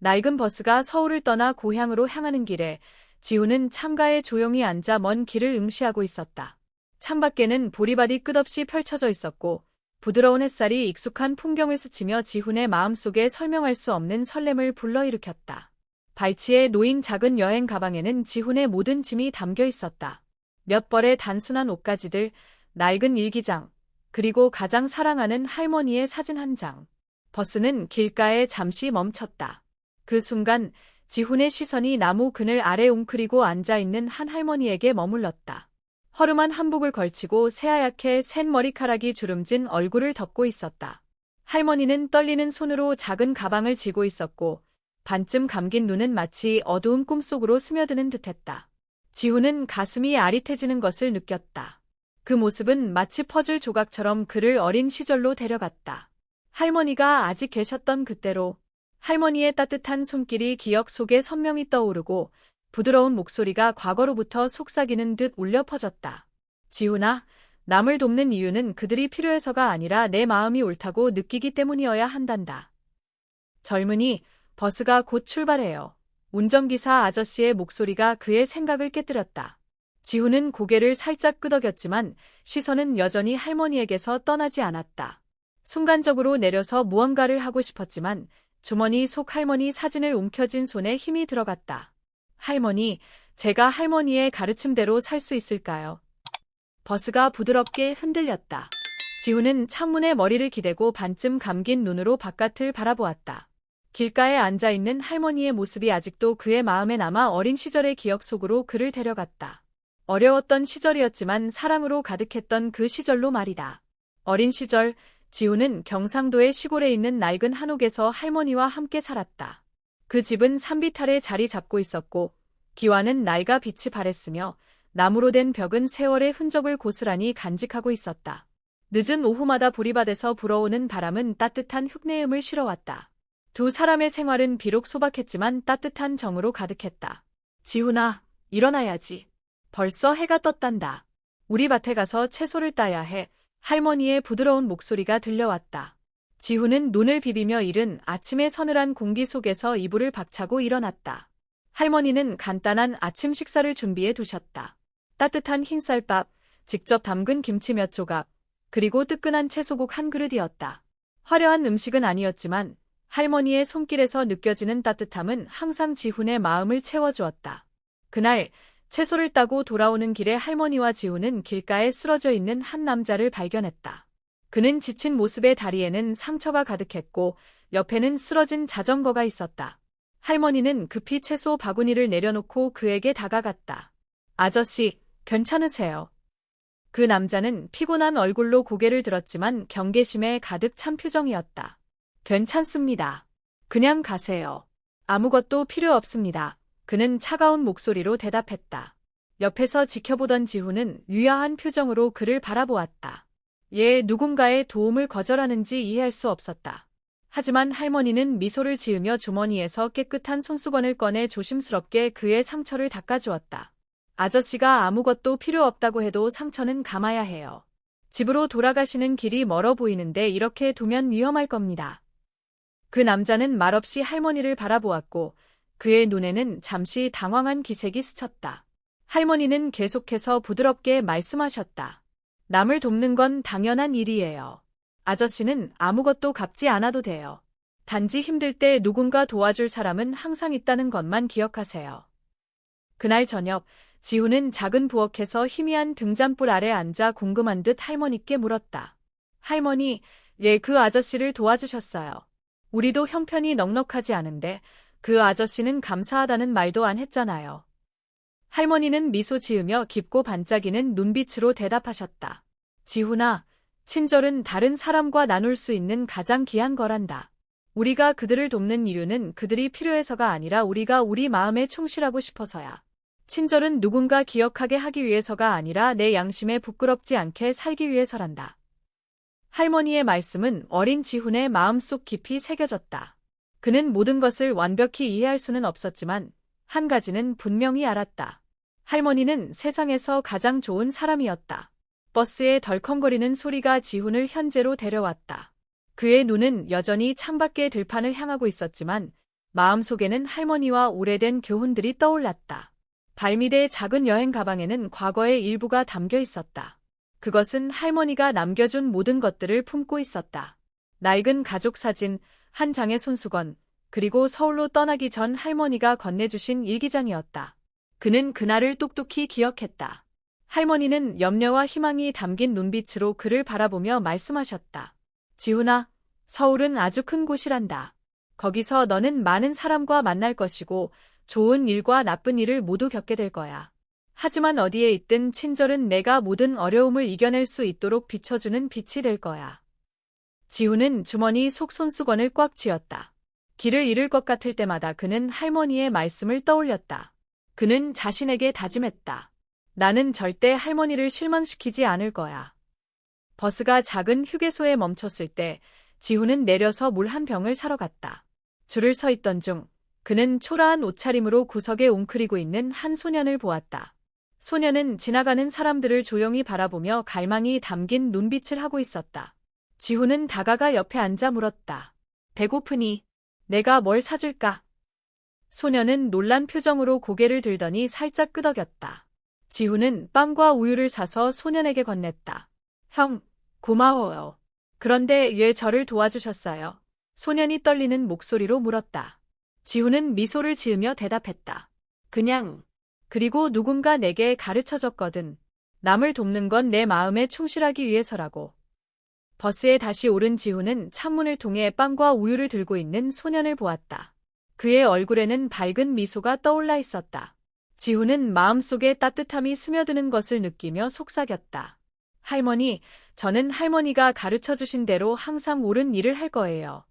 낡은 버스가 서울을 떠나 고향으로 향하는 길에 지훈은 창가에 조용히 앉아 먼 길을 응시하고 있었다. 창밖에는 보리밭이 끝없이 펼쳐져 있었고 부드러운 햇살이 익숙한 풍경을 스치며 지훈의 마음속에 설명할 수 없는 설렘을 불러일으켰다. 발치에 놓인 작은 여행 가방에는 지훈의 모든 짐이 담겨 있었다. 몇 벌의 단순한 옷가지들, 낡은 일기장, 그리고 가장 사랑하는 할머니의 사진 한 장. 버스는 길가에 잠시 멈췄다. 그 순간 지훈의 시선이 나무 그늘 아래 웅크리고 앉아있는 한 할머니에게 머물렀다. 허름한 한복을 걸치고 새하얗게 센 머리카락이 주름진 얼굴을 덮고 있었다. 할머니는 떨리는 손으로 작은 가방을 쥐고 있었고 반쯤 감긴 눈은 마치 어두운 꿈속으로 스며드는 듯했다. 지훈은 가슴이 아릿해지는 것을 느꼈다. 그 모습은 마치 퍼즐 조각처럼 그를 어린 시절로 데려갔다. 할머니가 아직 계셨던 그때로. 할머니의 따뜻한 손길이 기억 속에 선명히 떠오르고 부드러운 목소리가 과거로부터 속삭이는 듯 울려 퍼졌다. 지훈아, 남을 돕는 이유는 그들이 필요해서가 아니라 내 마음이 옳다고 느끼기 때문이어야 한단다. 젊은이, 버스가 곧 출발해요. 운전기사 아저씨의 목소리가 그의 생각을 깨뜨렸다. 지훈은 고개를 살짝 끄덕였지만 시선은 여전히 할머니에게서 떠나지 않았다. 순간적으로 내려서 무언가를 하고 싶었지만 주머니 속 할머니 사진을 움켜쥔 손에 힘이 들어갔다. 할머니, 제가 할머니의 가르침대로 살 수 있을까요? 버스가 부드럽게 흔들렸다. 지훈은 창문에 머리를 기대고 반쯤 감긴 눈으로 바깥을 바라보았다. 길가에 앉아있는 할머니의 모습이 아직도 그의 마음에 남아 어린 시절의 기억 속으로 그를 데려갔다. 어려웠던 시절이었지만 사랑으로 가득했던 그 시절로 말이다. 어린 시절, 지훈은 경상도의 시골에 있는 낡은 한옥에서 할머니와 함께 살았다. 그 집은 산비탈에 자리 잡고 있었고 기와는 낡아 빛이 바랬으며 나무로 된 벽은 세월의 흔적을 고스란히 간직하고 있었다. 늦은 오후마다 보리밭에서 불어오는 바람은 따뜻한 흙내음을 실어왔다. 두 사람의 생활은 비록 소박했지만 따뜻한 정으로 가득했다. 지훈아, 일어나야지. 벌써 해가 떴단다. 우리 밭에 가서 채소를 따야 해. 할머니의 부드러운 목소리가 들려왔다. 지훈은 눈을 비비며 이른 아침의 서늘한 공기 속에서 이불을 박차고 일어났다. 할머니는 간단한 아침 식사를 준비해 두셨다. 따뜻한 흰쌀밥, 직접 담근 김치 몇 조각, 그리고 뜨끈한 채소국 한 그릇이었다. 화려한 음식은 아니었지만 할머니의 손길에서 느껴지는 따뜻함은 항상 지훈의 마음을 채워주었다. 그날 채소를 따고 돌아오는 길에 할머니와 지훈은 길가에 쓰러져 있는 한 남자를 발견했다. 그는 지친 모습에 다리에는 상처가 가득했고 옆에는 쓰러진 자전거가 있었다. 할머니는 급히 채소 바구니를 내려놓고 그에게 다가갔다. 아저씨, 괜찮으세요? 그 남자는 피곤한 얼굴로 고개를 들었지만 경계심에 가득 찬 표정이었다. 괜찮습니다. 그냥 가세요. 아무것도 필요 없습니다. 그는 차가운 목소리로 대답했다. 옆에서 지켜보던 지훈은 유야한 표정으로 그를 바라보았다. 얘 누군가의 도움을 거절하는지 이해할 수 없었다. 하지만 할머니는 미소를 지으며 주머니에서 깨끗한 손수건을 꺼내 조심스럽게 그의 상처를 닦아주었다. 아저씨가 아무것도 필요 없다고 해도 상처는 감아야 해요. 집으로 돌아가시는 길이 멀어 보이는데 이렇게 두면 위험할 겁니다. 그 남자는 말없이 할머니를 바라보았고 그의 눈에는 잠시 당황한 기색이 스쳤다. 할머니는 계속해서 부드럽게 말씀하셨다. 남을 돕는 건 당연한 일이에요. 아저씨는 아무것도 갚지 않아도 돼요. 단지 힘들 때 누군가 도와줄 사람은 항상 있다는 것만 기억하세요. 그날 저녁, 지훈은 작은 부엌에서 희미한 등잔불 아래 앉아 궁금한 듯 할머니께 물었다. 할머니, 예, 그 아저씨를 도와주셨어요. 우리도 형편이 넉넉하지 않은데 그 아저씨는 감사하다는 말도 안 했잖아요. 할머니는 미소 지으며 깊고 반짝이는 눈빛으로 대답하셨다. 지훈아, 친절은 다른 사람과 나눌 수 있는 가장 귀한 거란다. 우리가 그들을 돕는 이유는 그들이 필요해서가 아니라 우리가 우리 마음에 충실하고 싶어서야. 친절은 누군가 기억하게 하기 위해서가 아니라 내 양심에 부끄럽지 않게 살기 위해서란다. 할머니의 말씀은 어린 지훈의 마음속 깊이 새겨졌다. 그는 모든 것을 완벽히 이해할 수는 없었지만 한 가지는 분명히 알았다. 할머니는 세상에서 가장 좋은 사람이었다. 버스의 덜컹거리는 소리가 지훈을 현재로 데려왔다. 그의 눈은 여전히 창밖의 들판을 향하고 있었지만 마음속에는 할머니와 오래된 교훈들이 떠올랐다. 발밑의 작은 여행 가방에는 과거의 일부가 담겨 있었다. 그것은 할머니가 남겨준 모든 것들을 품고 있었다. 낡은 가족 사진, 한 장의 손수건, 그리고 서울로 떠나기 전 할머니가 건네주신 일기장이었다. 그는 그날을 똑똑히 기억했다. 할머니는 염려와 희망이 담긴 눈빛으로 그를 바라보며 말씀하셨다. 지훈아, 서울은 아주 큰 곳이란다. 거기서 너는 많은 사람과 만날 것이고 좋은 일과 나쁜 일을 모두 겪게 될 거야. 하지만 어디에 있든 친절은 내가 모든 어려움을 이겨낼 수 있도록 비춰주는 빛이 될 거야. 지훈은 주머니 속 손수건을 꽉 쥐었다. 길을 잃을 것 같을 때마다 그는 할머니의 말씀을 떠올렸다. 그는 자신에게 다짐했다. 나는 절대 할머니를 실망시키지 않을 거야. 버스가 작은 휴게소에 멈췄을 때 지훈은 내려서 물 한 병을 사러 갔다. 줄을 서 있던 중 그는 초라한 옷차림으로 구석에 웅크리고 있는 한 소년을 보았다. 소년은 지나가는 사람들을 조용히 바라보며 갈망이 담긴 눈빛을 하고 있었다. 지훈은 다가가 옆에 앉아 물었다. 배고프니? 내가 뭘 사줄까? 소년은 놀란 표정으로 고개를 들더니 살짝 끄덕였다. 지훈은 빵과 우유를 사서 소년에게 건넸다. 형, 고마워요. 그런데 왜 저를 도와주셨어요? 소년이 떨리는 목소리로 물었다. 지훈은 미소를 지으며 대답했다. 그냥. 그리고 누군가 내게 가르쳐줬거든. 남을 돕는 건 내 마음에 충실하기 위해서라고. 버스에 다시 오른 지훈은 창문을 통해 빵과 우유를 들고 있는 소년을 보았다. 그의 얼굴에는 밝은 미소가 떠올라 있었다. 지훈은 마음속에 따뜻함이 스며드는 것을 느끼며 속삭였다. 할머니, 저는 할머니가 가르쳐주신 대로 항상 옳은 일을 할 거예요.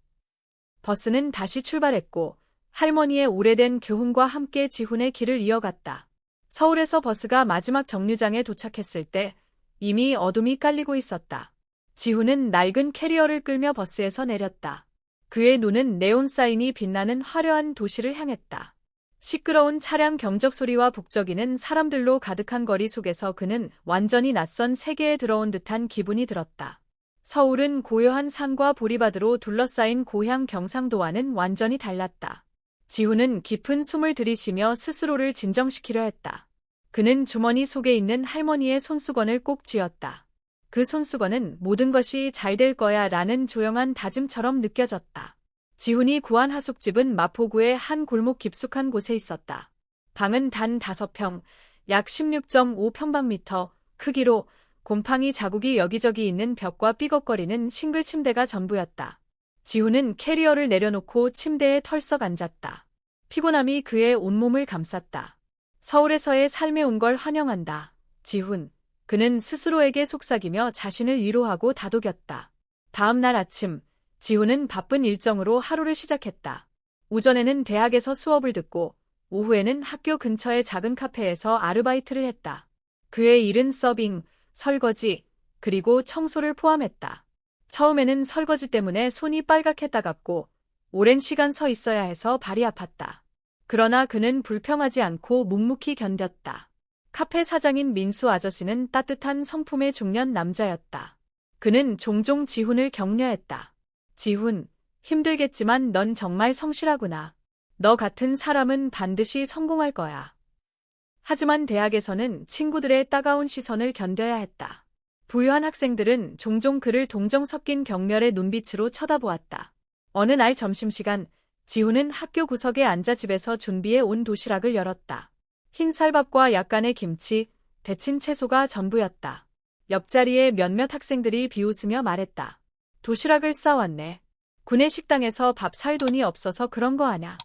버스는 다시 출발했고 할머니의 오래된 교훈과 함께 지훈의 길을 이어갔다. 서울에서 버스가 마지막 정류장에 도착했을 때 이미 어둠이 깔리고 있었다. 지훈은 낡은 캐리어를 끌며 버스에서 내렸다. 그의 눈은 네온 사인이 빛나는 화려한 도시를 향했다. 시끄러운 차량 경적 소리와 북적이는 사람들로 가득한 거리 속에서 그는 완전히 낯선 세계에 들어온 듯한 기분이 들었다. 서울은 고요한 산과 보리밭으로 둘러싸인 고향 경상도와는 완전히 달랐다. 지훈은 깊은 숨을 들이쉬며 스스로를 진정시키려 했다. 그는 주머니 속에 있는 할머니의 손수건을 꼭 쥐었다. 그 손수건은 모든 것이 잘 될 거야 라는 조용한 다짐처럼 느껴졌다. 지훈이 구한 하숙집은 마포구의 한 골목 깊숙한 곳에 있었다. 방은 단 5평, 약 16.5평방미터 크기로 곰팡이 자국이 여기저기 있는 벽과 삐걱거리는 싱글 침대가 전부였다. 지훈은 캐리어를 내려놓고 침대에 털썩 앉았다. 피곤함이 그의 온몸을 감쌌다. 서울에서의 삶에 온 걸 환영한다. 지훈. 그는 스스로에게 속삭이며 자신을 위로하고 다독였다. 다음 날 아침, 지훈은 바쁜 일정으로 하루를 시작했다. 오전에는 대학에서 수업을 듣고 오후에는 학교 근처의 작은 카페에서 아르바이트를 했다. 그의 일은 서빙, 설거지, 그리고 청소를 포함했다. 처음에는 설거지 때문에 손이 빨갛게 따갑고 오랜 시간 서 있어야 해서 발이 아팠다. 그러나 그는 불평하지 않고 묵묵히 견뎠다. 카페 사장인 민수 아저씨는 따뜻한 성품의 중년 남자였다. 그는 종종 지훈을 격려했다. 지훈, 힘들겠지만 넌 정말 성실하구나. 너 같은 사람은 반드시 성공할 거야. 하지만 대학에서는 친구들의 따가운 시선을 견뎌야 했다. 부유한 학생들은 종종 그를 동정 섞인 경멸의 눈빛으로 쳐다보았다. 어느 날 점심시간, 지훈은 학교 구석에 앉아 집에서 준비해 온 도시락을 열었다. 흰 쌀밥과 약간의 김치, 데친 채소가 전부였다. 옆자리에 몇몇 학생들이 비웃으며 말했다. 도시락을 싸왔네. 구내 식당에서 밥 살 돈이 없어서 그런 거 아냐.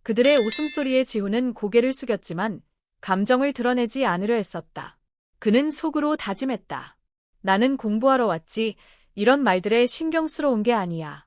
그들의 웃음소리에 지훈은 고개를 숙였지만 감정을 드러내지 않으려 했었다. 그는 속으로 다짐했다. 나는 공부하러 왔지 이런 말들에 신경스러운 게 아니야.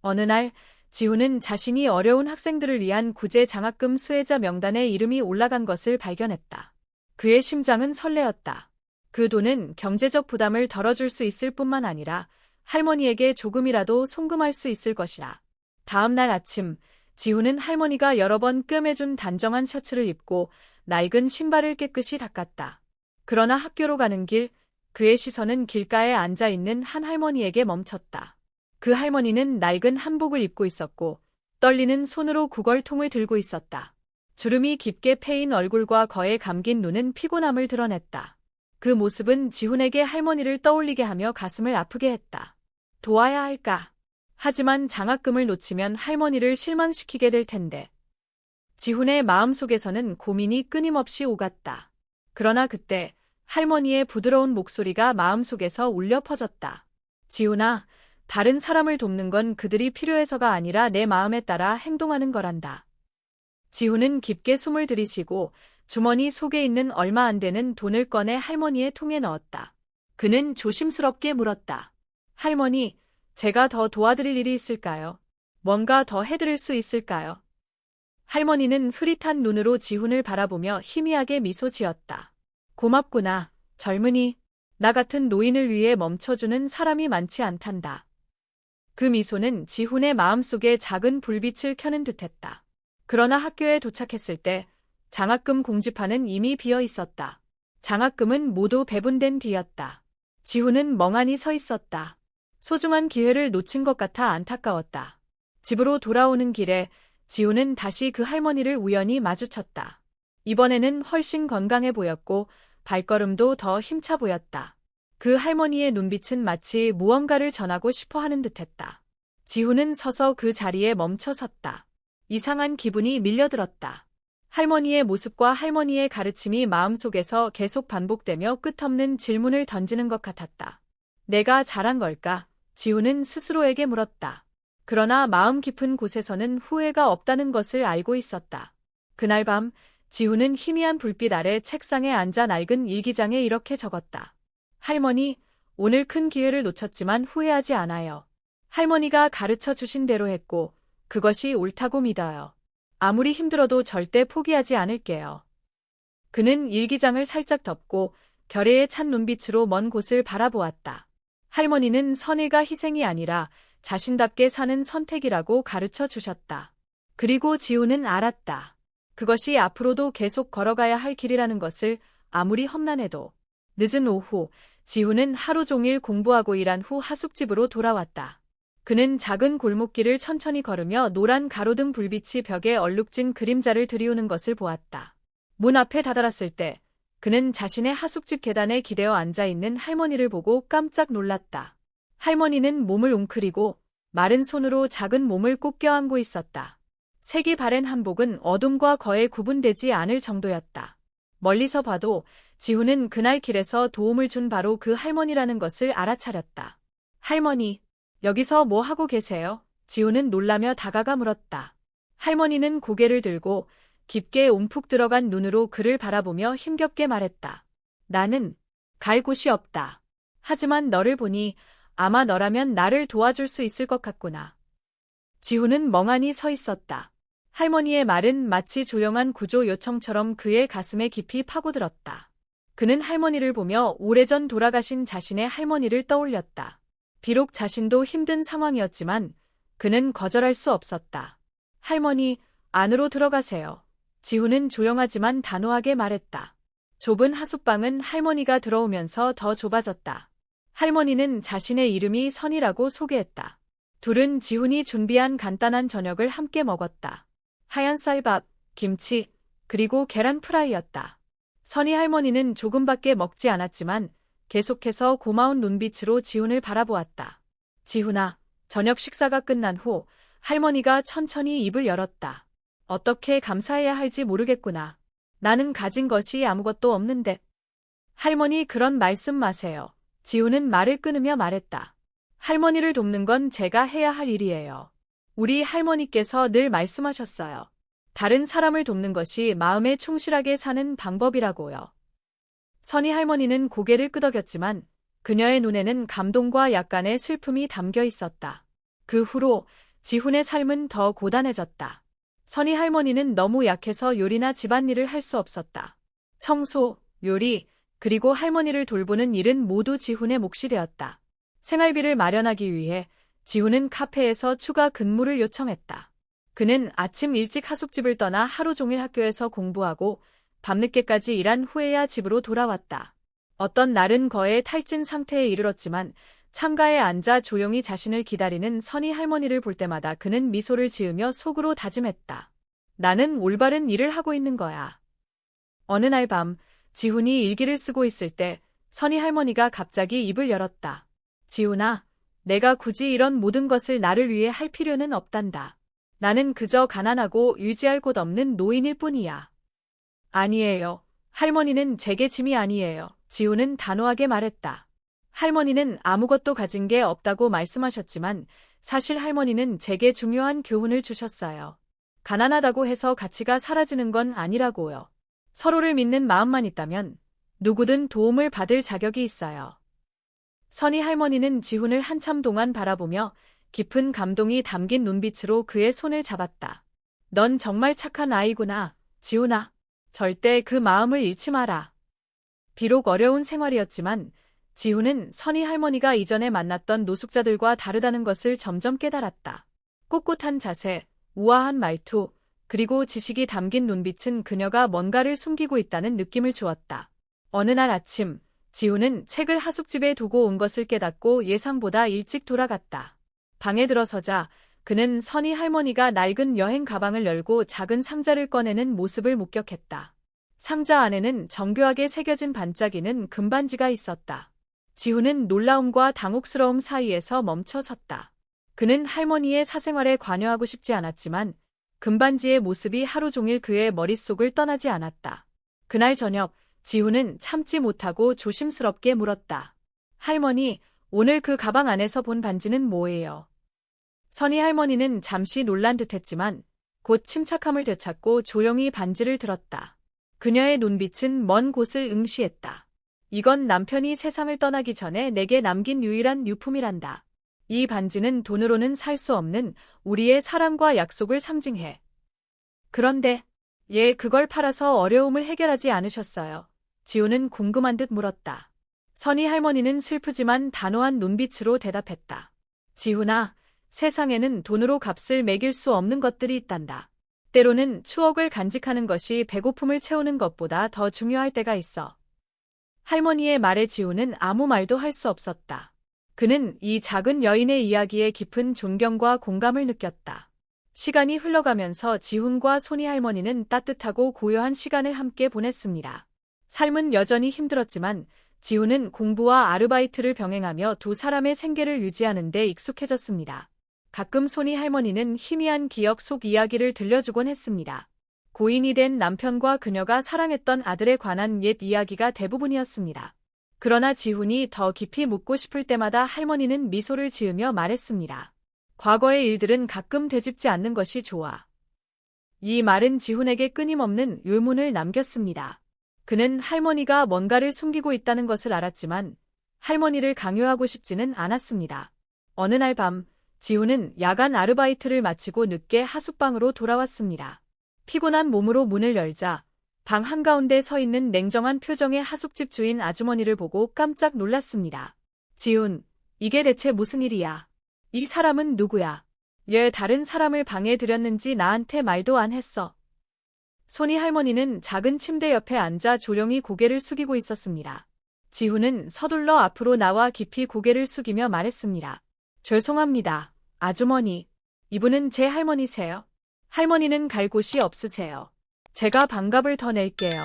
어느 날 지훈은 자신이 어려운 학생들을 위한 구제 장학금 수혜자 명단에 이름이 올라간 것을 발견했다. 그의 심장은 설레었다. 그 돈은 경제적 부담을 덜어줄 수 있을 뿐만 아니라 할머니에게 조금이라도 송금할 수 있을 것이라. 다음 날 아침, 지훈은 할머니가 여러 번 꿰매준 단정한 셔츠를 입고 낡은 신발을 깨끗이 닦았다. 그러나 학교로 가는 길, 그의 시선은 길가에 앉아있는 한 할머니에게 멈췄다. 그 할머니는 낡은 한복을 입고 있었고 떨리는 손으로 구걸통을 들고 있었다. 주름이 깊게 패인 얼굴과 거에 감긴 눈은 피곤함을 드러냈다. 그 모습은 지훈에게 할머니를 떠올리게 하며 가슴을 아프게 했다. 도와야 할까? 하지만 장학금을 놓치면 할머니를 실망시키게 될 텐데. 지훈의 마음속에서는 고민이 끊임없이 오갔다. 그러나 그때 할머니의 부드러운 목소리가 마음속에서 울려 퍼졌다. 지훈아, 다른 사람을 돕는 건 그들이 필요해서가 아니라 내 마음에 따라 행동하는 거란다. 지훈은 깊게 숨을 들이쉬고 주머니 속에 있는 얼마 안 되는 돈을 꺼내 할머니의 통에 넣었다. 그는 조심스럽게 물었다. 할머니, 제가 더 도와드릴 일이 있을까요? 뭔가 더 해드릴 수 있을까요? 할머니는 흐릿한 눈으로 지훈을 바라보며 희미하게 미소 지었다. 고맙구나, 젊은이. 나 같은 노인을 위해 멈춰주는 사람이 많지 않단다. 그 미소는 지훈의 마음속에 작은 불빛을 켜는 듯했다. 그러나 학교에 도착했을 때 장학금 공지판은 이미 비어 있었다. 장학금은 모두 배분된 뒤였다. 지훈은 멍하니 서 있었다. 소중한 기회를 놓친 것 같아 안타까웠다. 집으로 돌아오는 길에 지훈은 다시 그 할머니를 우연히 마주쳤다. 이번에는 훨씬 건강해 보였고 발걸음도 더 힘차 보였다. 그 할머니의 눈빛은 마치 무언가를 전하고 싶어 하는 듯했다. 지훈은 서서 그 자리에 멈춰 섰다. 이상한 기분이 밀려들었다. 할머니의 모습과 할머니의 가르침이 마음속에서 계속 반복되며 끝없는 질문을 던지는 것 같았다. 내가 잘한 걸까? 지훈은 스스로에게 물었다. 그러나 마음 깊은 곳에서는 후회가 없다는 것을 알고 있었다. 그날 밤 지훈은 희미한 불빛 아래 책상에 앉아 낡은 일기장에 이렇게 적었다. 할머니, 오늘 큰 기회를 놓쳤지만 후회하지 않아요. 할머니가 가르쳐 주신 대로 했고 그것이 옳다고 믿어요. 아무리 힘들어도 절대 포기하지 않을게요. 그는 일기장을 살짝 덮고 결의에 찬 눈빛으로 먼 곳을 바라보았다. 할머니는 선의가 희생이 아니라 자신답게 사는 선택이라고 가르쳐 주셨다. 그리고 지훈은 알았다. 그것이 앞으로도 계속 걸어가야 할 길이라는 것을. 아무리 험난해도. 늦은 오후, 지훈은 하루 종일 공부하고 일한 후 하숙집으로 돌아왔다. 그는 작은 골목길을 천천히 걸으며 노란 가로등 불빛이 벽에 얼룩진 그림자를 들이우는 것을 보았다. 문 앞에 다다랐을 때 그는 자신의 하숙집 계단에 기대어 앉아있는 할머니를 보고 깜짝 놀랐다. 할머니는 몸을 웅크리고 마른 손으로 작은 몸을 꼭 껴안고 있었다. 색이 바랜 한복은 어둠과 거의 구분되지 않을 정도였다. 멀리서 봐도 지훈은 그날 길에서 도움을 준 바로 그 할머니라는 것을 알아차렸다. 할머니, 여기서 뭐 하고 계세요? 지훈은 놀라며 다가가 물었다. 할머니는 고개를 들고 깊게 움푹 들어간 눈으로 그를 바라보며 힘겹게 말했다. 나는 갈 곳이 없다. 하지만 너를 보니 아마 너라면 나를 도와줄 수 있을 것 같구나. 지훈은 멍하니 서 있었다. 할머니의 말은 마치 조용한 구조 요청처럼 그의 가슴에 깊이 파고들었다. 그는 할머니를 보며 오래전 돌아가신 자신의 할머니를 떠올렸다. 비록 자신도 힘든 상황이었지만 그는 거절할 수 없었다. 할머니, 안으로 들어가세요. 지훈은 조용하지만 단호하게 말했다. 좁은 하숙방은 할머니가 들어오면서 더 좁아졌다. 할머니는 자신의 이름이 선이라고 소개했다. 둘은 지훈이 준비한 간단한 저녁을 함께 먹었다. 하얀 쌀밥, 김치, 그리고 계란 프라이였다. 선희 할머니는 조금밖에 먹지 않았지만 계속해서 고마운 눈빛으로 지훈을 바라보았다. 지훈아, 저녁 식사가 끝난 후 할머니가 천천히 입을 열었다. 어떻게 감사해야 할지 모르겠구나. 나는 가진 것이 아무것도 없는데. 할머니 그런 말씀 마세요. 지훈은 말을 끊으며 말했다. 할머니를 돕는 건 제가 해야 할 일이에요. 우리 할머니께서 늘 말씀하셨어요. 다른 사람을 돕는 것이 마음에 충실하게 사는 방법이라고요. 선희 할머니는 고개를 끄덕였지만 그녀의 눈에는 감동과 약간의 슬픔이 담겨 있었다. 그 후로 지훈의 삶은 더 고단해졌다. 선희 할머니는 너무 약해서 요리나 집안일을 할 수 없었다. 청소, 요리, 그리고 할머니를 돌보는 일은 모두 지훈의 몫이 되었다. 생활비를 마련하기 위해 지훈은 카페에서 추가 근무를 요청했다. 그는 아침 일찍 하숙집을 떠나 하루 종일 학교에서 공부하고 밤늦게까지 일한 후에야 집으로 돌아왔다. 어떤 날은 거의 탈진 상태에 이르렀지만 창가에 앉아 조용히 자신을 기다리는 선희 할머니를 볼 때마다 그는 미소를 지으며 속으로 다짐했다. 나는 올바른 일을 하고 있는 거야. 어느 날 밤, 지훈이 일기를 쓰고 있을 때 선희 할머니가 갑자기 입을 열었다. 지훈아, 내가 굳이 이런 모든 것을 나를 위해 할 필요는 없단다. 나는 그저 가난하고 유지할 곳 없는 노인일 뿐이야. 아니에요. 할머니는 제게 짐이 아니에요. 지훈은 단호하게 말했다. 할머니는 아무것도 가진 게 없다고 말씀하셨지만 사실 할머니는 제게 중요한 교훈을 주셨어요. 가난하다고 해서 가치가 사라지는 건 아니라고요. 서로를 믿는 마음만 있다면 누구든 도움을 받을 자격이 있어요. 선희 할머니는 지훈을 한참 동안 바라보며 깊은 감동이 담긴 눈빛으로 그의 손을 잡았다. 넌 정말 착한 아이구나, 지훈아. 절대 그 마음을 잃지 마라. 비록 어려운 생활이었지만 지훈은 선희 할머니가 이전에 만났던 노숙자들과 다르다는 것을 점점 깨달았다. 꼿꼿한 자세, 우아한 말투, 그리고 지식이 담긴 눈빛은 그녀가 뭔가를 숨기고 있다는 느낌을 주었다. 어느 날 아침, 지훈은 책을 하숙집에 두고 온 것을 깨닫고 예상보다 일찍 돌아갔다. 방에 들어서자 그는 선희 할머니가 낡은 여행 가방을 열고 작은 상자를 꺼내는 모습을 목격했다. 상자 안에는 정교하게 새겨진 반짝이는 금반지가 있었다. 지훈은 놀라움과 당혹스러움 사이에서 멈춰 섰다. 그는 할머니의 사생활에 관여하고 싶지 않았지만 금반지의 모습이 하루 종일 그의 머릿속을 떠나지 않았다. 그날 저녁, 지훈은 참지 못하고 조심스럽게 물었다. 할머니, 오늘 그 가방 안에서 본 반지는 뭐예요? 선희 할머니는 잠시 놀란 듯했지만 곧 침착함을 되찾고 조용히 반지를 들었다. 그녀의 눈빛은 먼 곳을 응시했다. 이건 남편이 세상을 떠나기 전에 내게 남긴 유일한 유품이란다. 이 반지는 돈으로는 살 수 없는 우리의 사랑과 약속을 상징해. 그런데 그걸 팔아서 어려움을 해결하지 않으셨어요. 지훈은 궁금한 듯 물었다. 선희 할머니는 슬프지만 단호한 눈빛으로 대답했다. 지훈아, 세상에는 돈으로 값을 매길 수 없는 것들이 있단다. 때로는 추억을 간직하는 것이 배고픔을 채우는 것보다 더 중요할 때가 있어. 할머니의 말에 지훈은 아무 말도 할 수 없었다. 그는 이 작은 여인의 이야기에 깊은 존경과 공감을 느꼈다. 시간이 흘러가면서 지훈과 선희 할머니는 따뜻하고 고요한 시간을 함께 보냈습니다. 삶은 여전히 힘들었지만 지훈은 공부와 아르바이트를 병행하며 두 사람의 생계를 유지하는 데 익숙해졌습니다. 가끔 선희 할머니는 희미한 기억 속 이야기를 들려주곤 했습니다. 고인이 된 남편과 그녀가 사랑했던 아들에 관한 옛 이야기가 대부분이었습니다. 그러나 지훈이 더 깊이 묻고 싶을 때마다 할머니는 미소를 지으며 말했습니다. 과거의 일들은 가끔 되짚지 않는 것이 좋아. 이 말은 지훈에게 끊임없는 의문을 남겼습니다. 그는 할머니가 뭔가를 숨기고 있다는 것을 알았지만 할머니를 강요하고 싶지는 않았습니다. 어느 날 밤, 지훈은 야간 아르바이트를 마치고 늦게 하숙방으로 돌아왔습니다. 피곤한 몸으로 문을 열자 방 한가운데 서 있는 냉정한 표정의 하숙집 주인 아주머니를 보고 깜짝 놀랐습니다. 지훈, 이게 대체 무슨 일이야? 이 사람은 누구야? 얘 다른 사람을 방에 들였는지 나한테 말도 안 했어. 선희 할머니는 작은 침대 옆에 앉아 조용히 고개를 숙이고 있었습니다. 지훈은 서둘러 앞으로 나와 깊이 고개를 숙이며 말했습니다. 죄송합니다, 아주머니. 이분은 제 할머니세요. 할머니는 갈 곳이 없으세요. 제가 반값을 더 낼게요.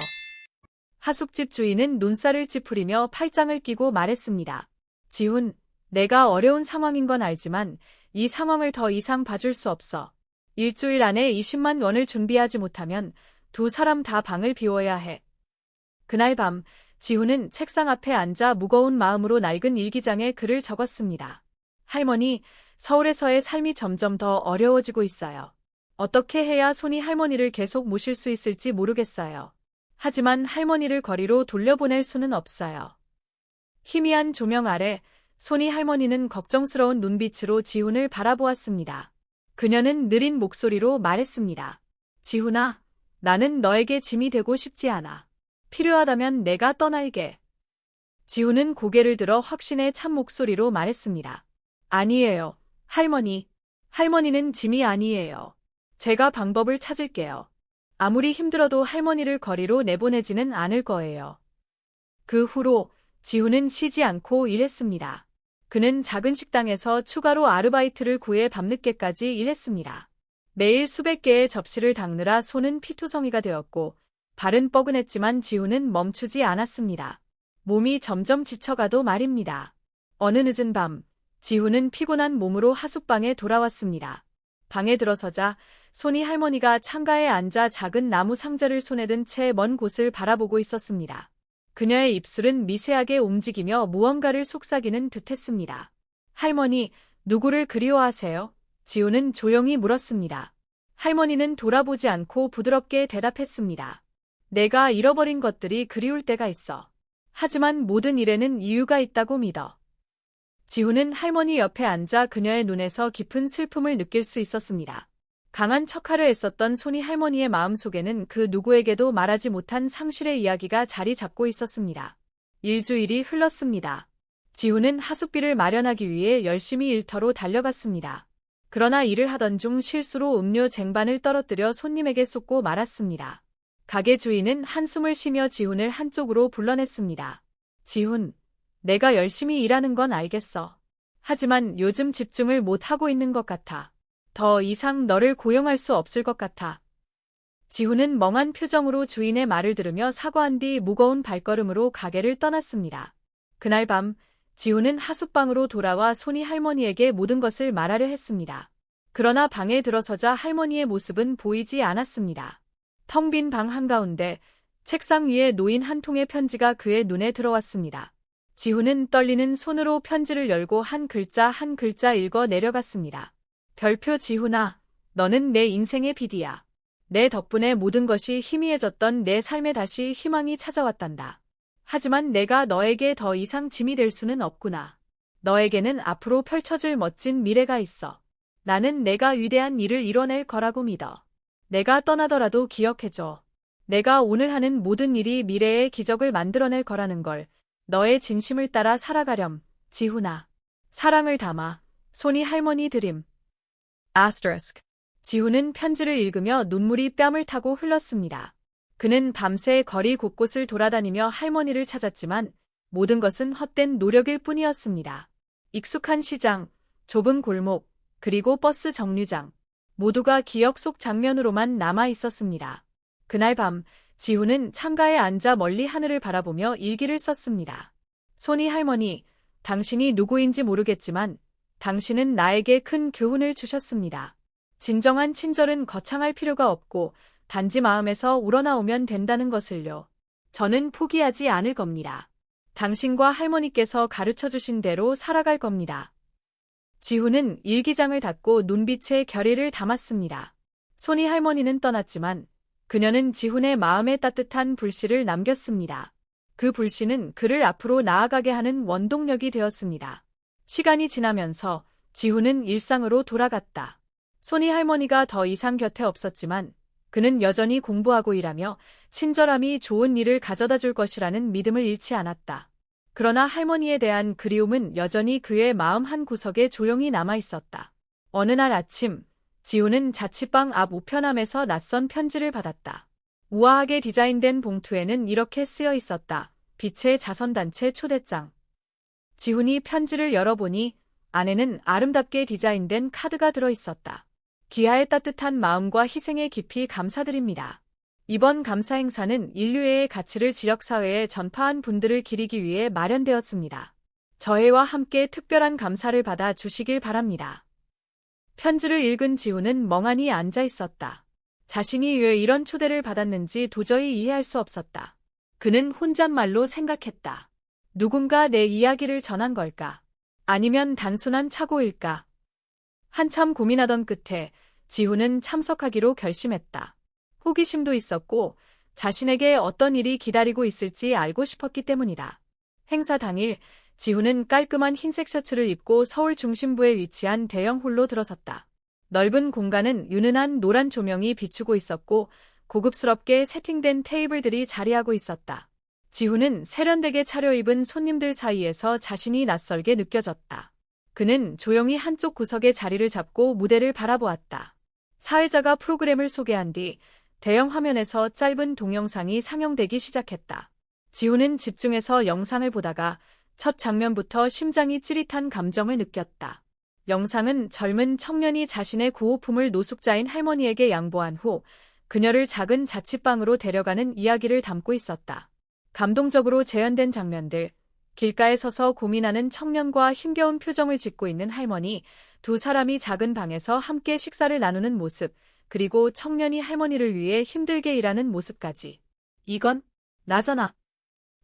하숙집 주인은 눈살을 찌푸리며 팔짱을 끼고 말했습니다. 지훈, 내가 어려운 상황인 건 알지만 이 상황을 더 이상 봐줄 수 없어. 일주일 안에 20만 원을 준비하지 못하면 두 사람 다 방을 비워야 해. 그날 밤, 지훈은 책상 앞에 앉아 무거운 마음으로 낡은 일기장에 글을 적었습니다. 할머니, 서울에서의 삶이 점점 더 어려워지고 있어요. 어떻게 해야 선희 할머니를 계속 모실 수 있을지 모르겠어요. 하지만 할머니를 거리로 돌려보낼 수는 없어요. 희미한 조명 아래 선희 할머니는 걱정스러운 눈빛으로 지훈을 바라보았습니다. 그녀는 느린 목소리로 말했습니다. 지훈아, 나는 너에게 짐이 되고 싶지 않아. 필요하다면 내가 떠날게. 지훈은 고개를 들어 확신의 찬 목소리로 말했습니다. 아니에요, 할머니. 할머니는 짐이 아니에요. 제가 방법을 찾을게요. 아무리 힘들어도 할머니를 거리로 내보내지는 않을 거예요. 그 후로 지훈은 쉬지 않고 일했습니다. 그는 작은 식당에서 추가로 아르바이트를 구해 밤늦게까지 일했습니다. 매일 수백 개의 접시를 닦느라 손은 피투성이가 되었고 발은 뻐근했지만 지훈은 멈추지 않았습니다. 몸이 점점 지쳐가도 말입니다. 어느 늦은 밤, 지훈은 피곤한 몸으로 하숙방에 돌아왔습니다. 방에 들어서자 손이 할머니가 창가에 앉아 작은 나무 상자를 손에 든 채 먼 곳을 바라보고 있었습니다. 그녀의 입술은 미세하게 움직이며 무언가를 속삭이는 듯했습니다. 할머니, 누구를 그리워하세요? 지훈은 조용히 물었습니다. 할머니는 돌아보지 않고 부드럽게 대답했습니다. 내가 잃어버린 것들이 그리울 때가 있어. 하지만 모든 일에는 이유가 있다고 믿어. 지훈은 할머니 옆에 앉아 그녀의 눈에서 깊은 슬픔을 느낄 수 있었습니다. 강한 척하려 애썼던 손이 할머니의 마음속에는 그 누구에게도 말하지 못한 상실의 이야기가 자리 잡고 있었습니다. 일주일이 흘렀습니다. 지훈은 하숙비를 마련하기 위해 열심히 일터로 달려갔습니다. 그러나 일을 하던 중 실수로 음료 쟁반을 떨어뜨려 손님에게 쏟고 말았습니다. 가게 주인은 한숨을 쉬며 지훈을 한쪽으로 불러냈습니다. 지훈, 내가 열심히 일하는 건 알겠어. 하지만 요즘 집중을 못하고 있는 것 같아. 더 이상 너를 고용할 수 없을 것 같아. 지훈은 멍한 표정으로 주인의 말을 들으며 사과한 뒤 무거운 발걸음으로 가게를 떠났습니다. 그날 밤, 지훈은 하숙방으로 돌아와 손이 할머니에게 모든 것을 말하려 했습니다. 그러나 방에 들어서자 할머니의 모습은 보이지 않았습니다. 텅 빈 방 한가운데 책상 위에 놓인 한 통의 편지가 그의 눈에 들어왔습니다. 지훈은 떨리는 손으로 편지를 열고 한 글자 한 글자 읽어 내려갔습니다. 별표 지훈아, 너는 내 인생의 빛이야. 내 덕분에 모든 것이 희미해졌던 내 삶에 다시 희망이 찾아왔단다. 하지만 내가 너에게 더 이상 짐이 될 수는 없구나. 너에게는 앞으로 펼쳐질 멋진 미래가 있어. 나는 내가 위대한 일을 이뤄낼 거라고 믿어. 내가 떠나더라도 기억해줘. 내가 오늘 하는 모든 일이 미래의 기적을 만들어낼 거라는 걸. 너의 진심을 따라 살아가렴, 지훈아. 사랑을 담아, 손이 할머니 드림. Asterisk. 지훈은 편지를 읽으며 눈물이 뺨을 타고 흘렀습니다. 그는 밤새 거리 곳곳을 돌아다니며 할머니를 찾았지만 모든 것은 헛된 노력일 뿐이었습니다. 익숙한 시장, 좁은 골목, 그리고 버스 정류장. 모두가 기억 속 장면으로만 남아 있었습니다. 그날 밤, 지훈은 창가에 앉아 멀리 하늘을 바라보며 일기를 썼습니다. 손이 할머니, 당신이 누구인지 모르겠지만 당신은 나에게 큰 교훈을 주셨습니다. 진정한 친절은 거창할 필요가 없고 단지 마음에서 우러나오면 된다는 것을요. 저는 포기하지 않을 겁니다. 당신과 할머니께서 가르쳐주신 대로 살아갈 겁니다. 지훈은 일기장을 닫고 눈빛에 결의를 담았습니다. 손이 할머니는 떠났지만 그녀는 지훈의 마음에 따뜻한 불씨를 남겼습니다. 그 불씨는 그를 앞으로 나아가게 하는 원동력이 되었습니다. 시간이 지나면서 지훈은 일상으로 돌아갔다. 손이 할머니가 더 이상 곁에 없었지만 그는 여전히 공부하고 일하며 친절함이 좋은 일을 가져다 줄 것이라는 믿음을 잃지 않았다. 그러나 할머니에 대한 그리움은 여전히 그의 마음 한 구석에 조용히 남아 있었다. 어느 날 아침, 지훈은 자취방 앞 우편함에서 낯선 편지를 받았다. 우아하게 디자인된 봉투에는 이렇게 쓰여 있었다. 빛의 자선단체 초대장. 지훈이 편지를 열어보니 안에는 아름답게 디자인된 카드가 들어 있었다. 기하의 따뜻한 마음과 희생에 깊이 감사드립니다. 이번 감사 행사는 인류애의 가치를 지역사회에 전파한 분들을 기리기 위해 마련되었습니다. 저희와 함께 특별한 감사를 받아 주시길 바랍니다. 편지를 읽은 지훈은 멍하니 앉아 있었다. 자신이 왜 이런 초대를 받았는지 도저히 이해할 수 없었다. 그는 혼잣말로 생각했다. 누군가 내 이야기를 전한 걸까? 아니면 단순한 착오일까? 한참 고민하던 끝에 지훈은 참석하기로 결심했다. 호기심도 있었고 자신에게 어떤 일이 기다리고 있을지 알고 싶었기 때문이다. 행사 당일 지훈은 깔끔한 흰색 셔츠를 입고 서울 중심부에 위치한 대형 홀로 들어섰다. 넓은 공간은 윤은한 노란 조명이 비추고 있었고 고급스럽게 세팅된 테이블들이 자리하고 있었다. 지훈은 세련되게 차려입은 손님들 사이에서 자신이 낯설게 느껴졌다. 그는 조용히 한쪽 구석에 자리를 잡고 무대를 바라보았다. 사회자가 프로그램을 소개한 뒤 대형 화면에서 짧은 동영상이 상영되기 시작했다. 지훈은 집중해서 영상을 보다가 첫 장면부터 심장이 찌릿한 감정을 느꼈다. 영상은 젊은 청년이 자신의 구호품을 노숙자인 할머니에게 양보한 후 그녀를 작은 자취방으로 데려가는 이야기를 담고 있었다. 감동적으로 재현된 장면들, 길가에 서서 고민하는 청년과 힘겨운 표정을 짓고 있는 할머니, 두 사람이 작은 방에서 함께 식사를 나누는 모습, 그리고 청년이 할머니를 위해 힘들게 일하는 모습까지. 이건 나잖아.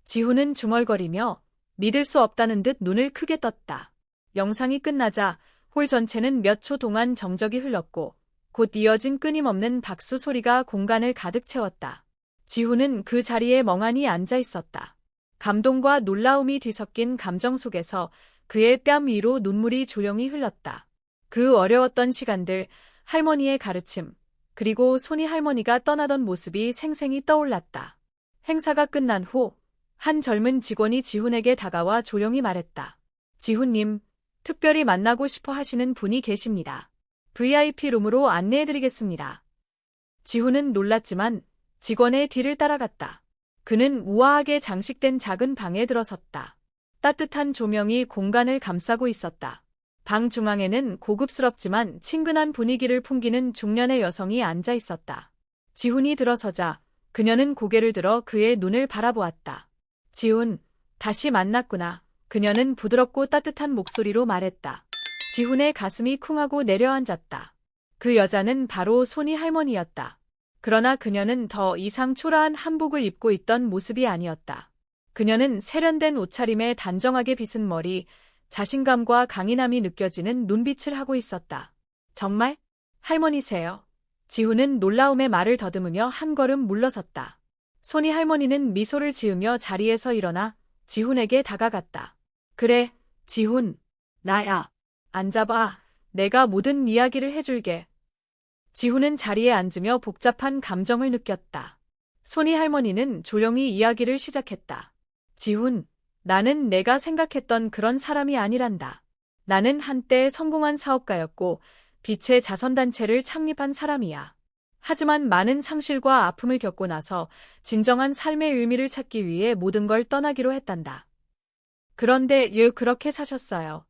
지훈은 중얼거리며 믿을 수 없다는 듯 눈을 크게 떴다. 영상이 끝나자 홀 전체는 몇 초 동안 정적이 흘렀고 곧 이어진 끊임없는 박수 소리가 공간을 가득 채웠다. 지훈은 그 자리에 멍하니 앉아 있었다. 감동과 놀라움이 뒤섞인 감정 속에서 그의 뺨 위로 눈물이 조용히 흘렀다. 그 어려웠던 시간들, 할머니의 가르침, 그리고 손이 할머니가 떠나던 모습이 생생히 떠올랐다. 행사가 끝난 후 한 젊은 직원이 지훈에게 다가와 조용히 말했다. 지훈님, 특별히 만나고 싶어 하시는 분이 계십니다. VIP 룸으로 안내해드리겠습니다. 지훈은 놀랐지만 직원의 뒤를 따라갔다. 그는 우아하게 장식된 작은 방에 들어섰다. 따뜻한 조명이 공간을 감싸고 있었다. 방 중앙에는 고급스럽지만 친근한 분위기를 풍기는 중년의 여성이 앉아 있었다. 지훈이 들어서자 그녀는 고개를 들어 그의 눈을 바라보았다. 지훈, 다시 만났구나. 그녀는 부드럽고 따뜻한 목소리로 말했다. 지훈의 가슴이 쿵하고 내려앉았다. 그 여자는 바로 손이 할머니였다. 그러나 그녀는 더 이상 초라한 한복을 입고 있던 모습이 아니었다. 그녀는 세련된 옷차림에 단정하게 빗은 머리, 자신감과 강인함이 느껴지는 눈빛을 하고 있었다. 정말? 할머니세요? 지훈은 놀라움에 말을 더듬으며 한 걸음 물러섰다. 손이 할머니는 미소를 지으며 자리에서 일어나 지훈에게 다가갔다. 그래, 지훈. 나야. 앉아봐. 내가 모든 이야기를 해줄게. 지훈은 자리에 앉으며 복잡한 감정을 느꼈다. 손이 할머니는 조용히 이야기를 시작했다. 지훈, 나는 내가 생각했던 그런 사람이 아니란다. 나는 한때 성공한 사업가였고 빛의 자선단체를 창립한 사람이야. 하지만 많은 상실과 아픔을 겪고 나서 진정한 삶의 의미를 찾기 위해 모든 걸 떠나기로 했단다. 그런데 그렇게 사셨어요?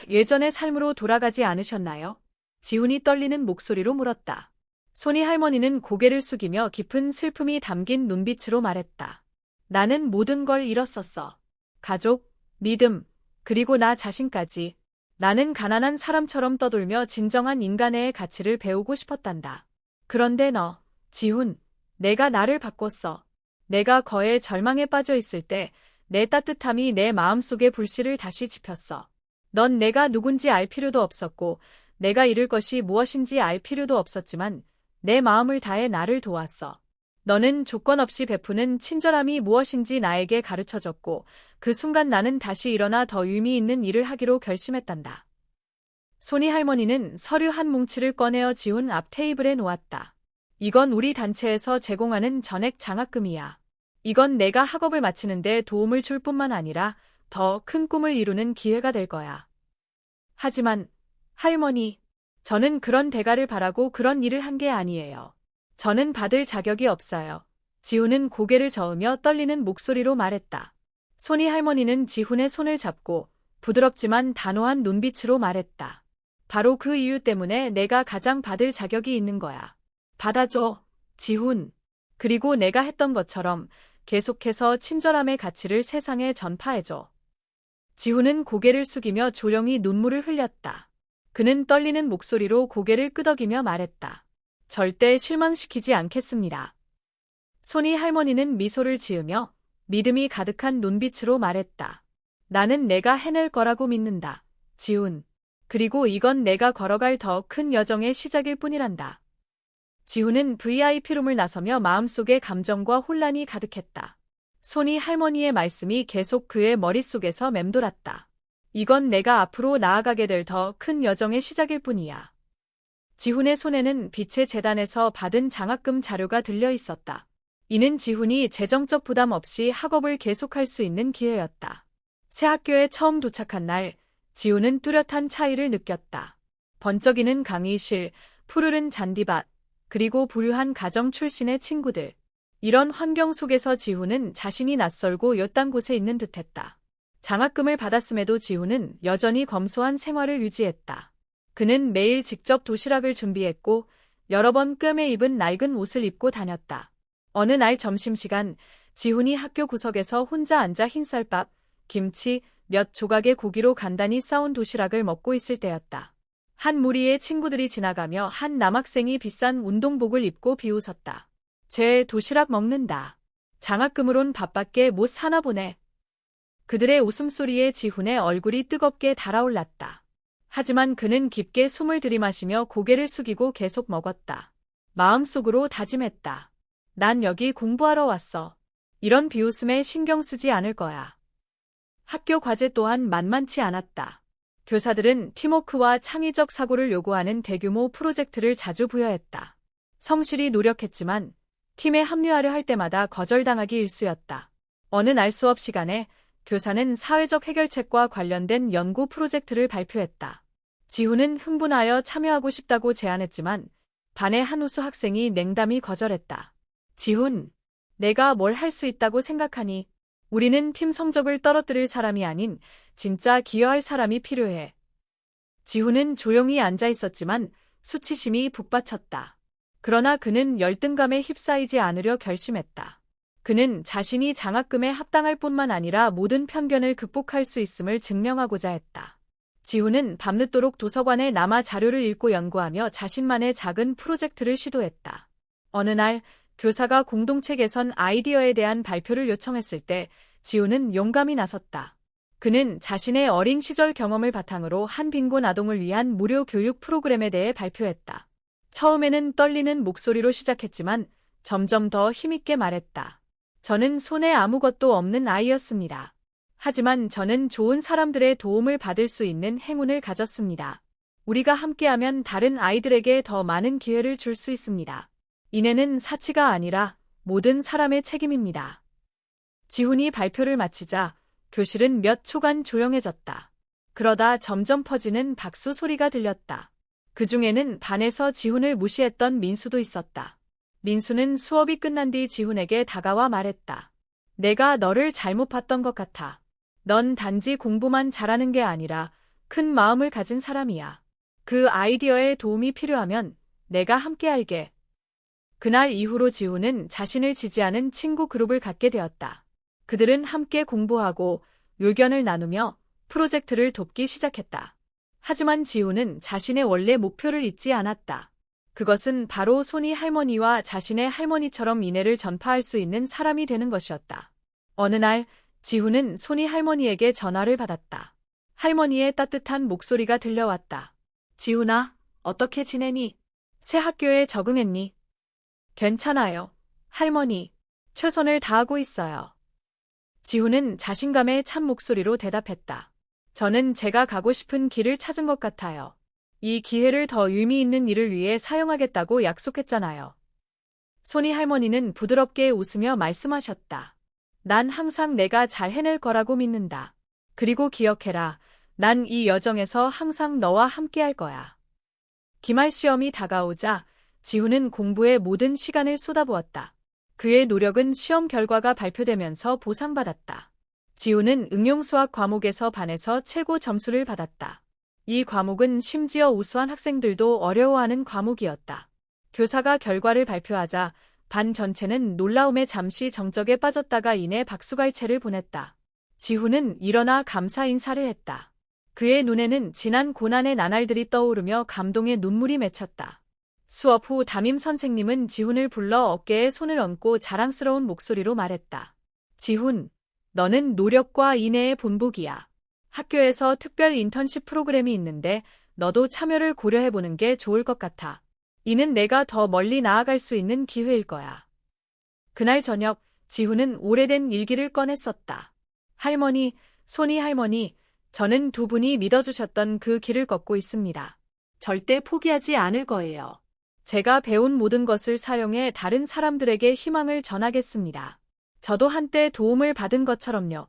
예전의 삶으로 돌아가지 않으셨나요? 지훈이 떨리는 목소리로 물었다. 손이 할머니는 고개를 숙이며 깊은 슬픔이 담긴 눈빛으로 말했다. 나는 모든 걸 잃었었어. 가족, 믿음, 그리고 나 자신까지. 나는 가난한 사람처럼 떠돌며 진정한 인간의 가치를 배우고 싶었단다. 그런데 너, 지훈, 내가 나를 바꿨어. 내가 거의 절망에 빠져 있을 때 내 따뜻함이 내 마음속의 불씨를 다시 지폈어. 넌 내가 누군지 알 필요도 없었고 내가 이룰 것이 무엇인지 알 필요도 없었지만 내 마음을 다해 나를 도왔어. 너는 조건 없이 베푸는 친절함이 무엇인지 나에게 가르쳐줬고 그 순간 나는 다시 일어나 더 의미 있는 일을 하기로 결심했단다. 손이 할머니는 서류 한 뭉치를 꺼내어 지훈 앞 테이블에 놓았다. 이건 우리 단체에서 제공하는 전액 장학금이야. 이건 내가 학업을 마치는데 도움을 줄 뿐만 아니라 더 큰 꿈을 이루는 기회가 될 거야. 하지만 할머니, 저는 그런 대가를 바라고 그런 일을 한 게 아니에요. 저는 받을 자격이 없어요. 지훈은 고개를 저으며 떨리는 목소리로 말했다. 손이 할머니는 지훈의 손을 잡고 부드럽지만 단호한 눈빛으로 말했다. 바로 그 이유 때문에 내가 가장 받을 자격이 있는 거야. 받아줘, 지훈. 그리고 내가 했던 것처럼 계속해서 친절함의 가치를 세상에 전파해줘. 지훈은 고개를 숙이며 조용히 눈물을 흘렸다. 그는 떨리는 목소리로 고개를 끄덕이며 말했다. 절대 실망시키지 않겠습니다. 손이 할머니는 미소를 지으며 믿음이 가득한 눈빛으로 말했다. 나는 내가 해낼 거라고 믿는다. 지훈. 그리고 이건 내가 걸어갈 더 큰 여정의 시작일 뿐이란다. 지훈은 VIP룸을 나서며 마음속에 감정과 혼란이 가득했다. 손이 할머니의 말씀이 계속 그의 머릿속에서 맴돌았다. 이건 내가 앞으로 나아가게 될 더 큰 여정의 시작일 뿐이야. 지훈의 손에는 빛의 재단에서 받은 장학금 자료가 들려 있었다. 이는 지훈이 재정적 부담 없이 학업을 계속할 수 있는 기회였다. 새 학교에 처음 도착한 날, 지훈은 뚜렷한 차이를 느꼈다. 번쩍이는 강의실, 푸르른 잔디밭, 그리고 부유한 가정 출신의 친구들. 이런 환경 속에서 지훈은 자신이 낯설고 요딴 곳에 있는 듯했다. 장학금을 받았음에도 지훈은 여전히 검소한 생활을 유지했다. 그는 매일 직접 도시락을 준비했고 여러 번 꿰매 입은 낡은 옷을 입고 다녔다. 어느 날 점심시간 지훈이 학교 구석에서 혼자 앉아 흰쌀밥, 김치, 몇 조각의 고기로 간단히 싸온 도시락을 먹고 있을 때였다. 한 무리의 친구들이 지나가며 한 남학생이 비싼 운동복을 입고 비웃었다. 쟤 도시락 먹는다. 장학금으론 밥밖에 못 사나 보네. 그들의 웃음소리에 지훈의 얼굴이 뜨겁게 달아올랐다. 하지만 그는 깊게 숨을 들이마시며 고개를 숙이고 계속 먹었다. 마음속으로 다짐했다. 난 여기 공부하러 왔어. 이런 비웃음에 신경 쓰지 않을 거야. 학교 과제 또한 만만치 않았다. 교사들은 팀워크와 창의적 사고를 요구하는 대규모 프로젝트를 자주 부여했다. 성실히 노력했지만 팀에 합류하려 할 때마다 거절당하기 일쑤였다. 어느 날 수업 시간에 교사는 사회적 해결책과 관련된 연구 프로젝트를 발표했다. 지훈은 흥분하여 참여하고 싶다고 제안했지만 반의 한 우수 학생이 냉담히 거절했다. 지훈, 내가 뭘 할 수 있다고 생각하니? 우리는 팀 성적을 떨어뜨릴 사람이 아닌 진짜 기여할 사람이 필요해. 지훈은 조용히 앉아 있었지만 수치심이 북받쳤다. 그러나 그는 열등감에 휩싸이지 않으려 결심했다. 그는 자신이 장학금에 합당할 뿐만 아니라 모든 편견을 극복할 수 있음을 증명하고자 했다. 지훈은 밤늦도록 도서관에 남아 자료를 읽고 연구하며 자신만의 작은 프로젝트를 시도했다. 어느 날 교사가 공동체 개선 아이디어에 대한 발표를 요청했을 때 지훈은 용감히 나섰다. 그는 자신의 어린 시절 경험을 바탕으로 한 빈곤 아동을 위한 무료 교육 프로그램에 대해 발표했다. 처음에는 떨리는 목소리로 시작했지만 점점 더 힘있게 말했다. 저는 손에 아무것도 없는 아이였습니다. 하지만 저는 좋은 사람들의 도움을 받을 수 있는 행운을 가졌습니다. 우리가 함께하면 다른 아이들에게 더 많은 기회를 줄 수 있습니다. 이내는 사치가 아니라 모든 사람의 책임입니다. 지훈이 발표를 마치자 교실은 몇 초간 조용해졌다. 그러다 점점 퍼지는 박수 소리가 들렸다. 그 중에는 반에서 지훈을 무시했던 민수도 있었다. 민수는 수업이 끝난 뒤 지훈에게 다가와 말했다. 내가 너를 잘못 봤던 것 같아. 넌 단지 공부만 잘하는 게 아니라 큰 마음을 가진 사람이야. 그 아이디어에 도움이 필요하면 내가 함께할게. 그날 이후로 지훈은 자신을 지지하는 친구 그룹을 갖게 되었다. 그들은 함께 공부하고 의견을 나누며 프로젝트를 돕기 시작했다. 하지만 지훈은 자신의 원래 목표를 잊지 않았다. 그것은 바로 손이 할머니와 자신의 할머니처럼 인애를 전파할 수 있는 사람이 되는 것이었다. 어느 날 지훈은 손이 할머니에게 전화를 받았다. 할머니의 따뜻한 목소리가 들려왔다. 지훈아, 어떻게 지내니? 새 학교에 적응했니? 괜찮아요. 할머니, 최선을 다하고 있어요. 지훈은 자신감에 찬 목소리로 대답했다. 저는 제가 가고 싶은 길을 찾은 것 같아요. 이 기회를 더 의미 있는 일을 위해 사용하겠다고 약속했잖아요. 손이 할머니는 부드럽게 웃으며 말씀하셨다. 난 항상 내가 잘 해낼 거라고 믿는다. 그리고 기억해라. 난 이 여정에서 항상 너와 함께할 거야. 기말 시험이 다가오자 지훈은 공부에 모든 시간을 쏟아부었다. 그의 노력은 시험 결과가 발표되면서 보상받았다. 지훈은 응용수학 과목에서 반에서 최고 점수를 받았다. 이 과목은 심지어 우수한 학생들도 어려워하는 과목이었다. 교사가 결과를 발표하자 반 전체는 놀라움에 잠시 정적에 빠졌다가 이내 박수갈채를 보냈다. 지훈은 일어나 감사 인사를 했다. 그의 눈에는 지난 고난의 나날들이 떠오르며 감동의 눈물이 맺혔다. 수업 후 담임 선생님은 지훈을 불러 어깨에 손을 얹고 자랑스러운 목소리로 말했다. 지훈, 너는 노력과 인내의 본보기야. 학교에서 특별 인턴십 프로그램이 있는데 너도 참여를 고려해보는 게 좋을 것 같아. 이는 내가 더 멀리 나아갈 수 있는 기회일 거야. 그날 저녁 지훈은 오래된 일기를 꺼내 썼다. 할머니, 손이 할머니, 저는 두 분이 믿어주셨던 그 길을 걷고 있습니다. 절대 포기하지 않을 거예요. 제가 배운 모든 것을 사용해 다른 사람들에게 희망을 전하겠습니다. 저도 한때 도움을 받은 것처럼요.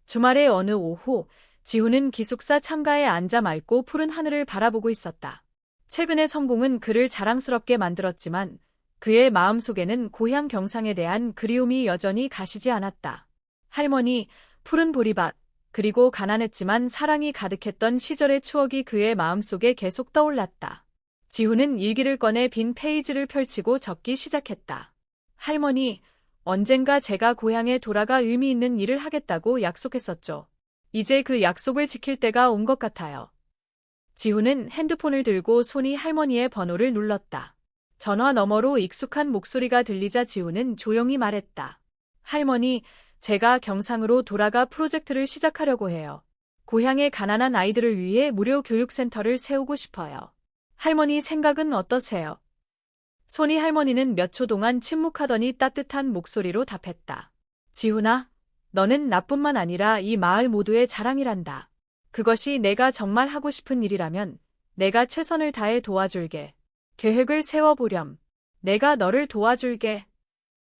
주말의 어느 오후, 지훈은 기숙사 창가에 앉아 맑고 푸른 하늘을 바라보고 있었다. 최근의 성공은 그를 자랑스럽게 만들었지만 그의 마음속에는 고향 경상에 대한 그리움이 여전히 가시지 않았다. 할머니, 푸른 보리밭, 그리고 가난했지만 사랑이 가득했던 시절의 추억이 그의 마음속에 계속 떠올랐다. 지훈은 일기를 꺼내 빈 페이지를 펼치고 적기 시작했다. 할머니, 언젠가 제가 고향에 돌아가 의미 있는 일을 하겠다고 약속했었죠. 이제 그 약속을 지킬 때가 온 것 같아요. 지훈은 핸드폰을 들고 손이 할머니의 번호를 눌렀다. 전화 너머로 익숙한 목소리가 들리자 지훈은 조용히 말했다. 할머니, 제가 경상으로 돌아가 프로젝트를 시작하려고 해요. 고향의 가난한 아이들을 위해 무료 교육센터를 세우고 싶어요. 할머니 생각은 어떠세요? 손이 할머니는 몇 초 동안 침묵하더니 따뜻한 목소리로 답했다. 지훈아, 너는 나뿐만 아니라 이 마을 모두의 자랑이란다. 그것이 내가 정말 하고 싶은 일이라면 내가 최선을 다해 도와줄게. 계획을 세워보렴. 내가 너를 도와줄게.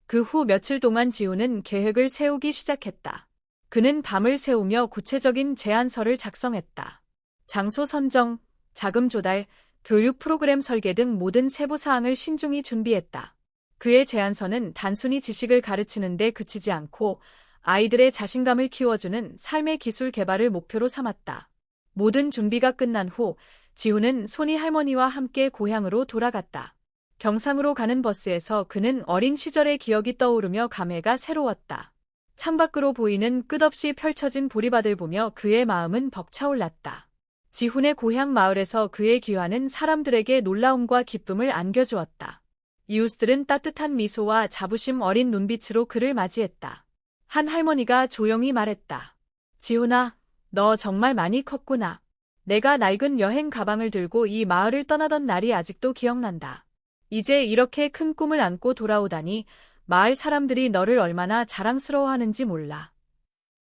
그 후 며칠 동안 지훈은 계획을 세우기 시작했다. 그는 밤을 새우며 구체적인 제안서를 작성했다. 장소 선정, 자금 조달, 교육 프로그램 설계 등 모든 세부 사항을 신중히 준비했다. 그의 제안서는 단순히 지식을 가르치는 데 그치지 않고 아이들의 자신감을 키워주는 삶의 기술 개발을 목표로 삼았다. 모든 준비가 끝난 후 지훈은 손이 할머니와 함께 고향으로 돌아갔다. 경상으로 가는 버스에서 그는 어린 시절의 기억이 떠오르며 감회가 새로웠다. 창밖으로 보이는 끝없이 펼쳐진 보리밭을 보며 그의 마음은 벅차올랐다. 지훈의 고향 마을에서 그의 귀환은 사람들에게 놀라움과 기쁨을 안겨주었다. 이웃들은 따뜻한 미소와 자부심 어린 눈빛으로 그를 맞이했다. 한 할머니가 조용히 말했다. 지훈아, 너 정말 많이 컸구나. 내가 낡은 여행 가방을 들고 이 마을을 떠나던 날이 아직도 기억난다. 이제 이렇게 큰 꿈을 안고 돌아오다니 마을 사람들이 너를 얼마나 자랑스러워하는지 몰라.